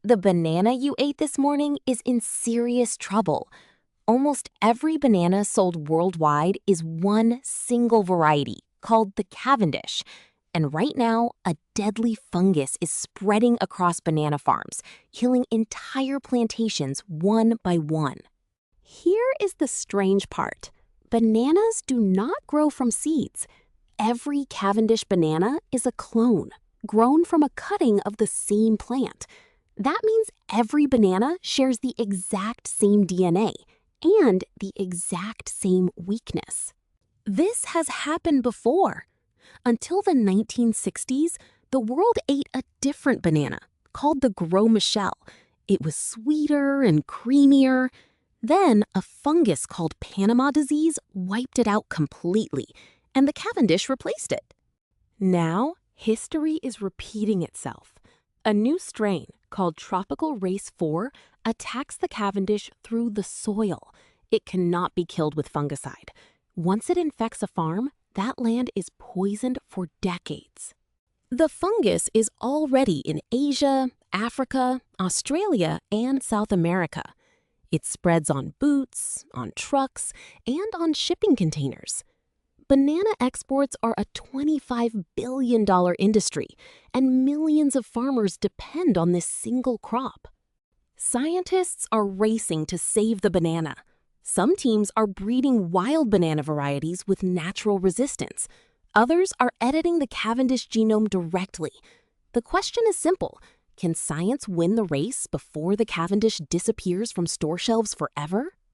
The banana you ate this morning is in serious trouble. Almost every banana sold worldwide is one single variety called the Cavendish. And right now, a deadly fungus is spreading across banana farms, killing entire plantations one by one. Here is the strange part. Bananas do not grow from seeds. Every Cavendish banana is a clone, grown from a cutting of the same plant. That means every banana shares the exact same DNA and the exact same weakness. This has happened before. Until the 1960s, the world ate a different banana called the Gros Michel. It was sweeter and creamier. Then a fungus called Panama disease wiped it out completely, and the Cavendish replaced it. Now, history is repeating itself. A new strain called Tropical Race 4 attacks the Cavendish through the soil. It cannot be killed with fungicide. Once it infects a farm, that land is poisoned for decades. The fungus is already in Asia, Africa, Australia, and South America. It spreads on boots, on trucks, and on shipping containers. Banana exports are a $25 billion industry, and millions of farmers depend on this single crop. Scientists are racing to save the banana. Some teams are breeding wild banana varieties with natural resistance. Others are editing the Cavendish genome directly. The question is simple. Can science win the race before the Cavendish disappears from store shelves forever?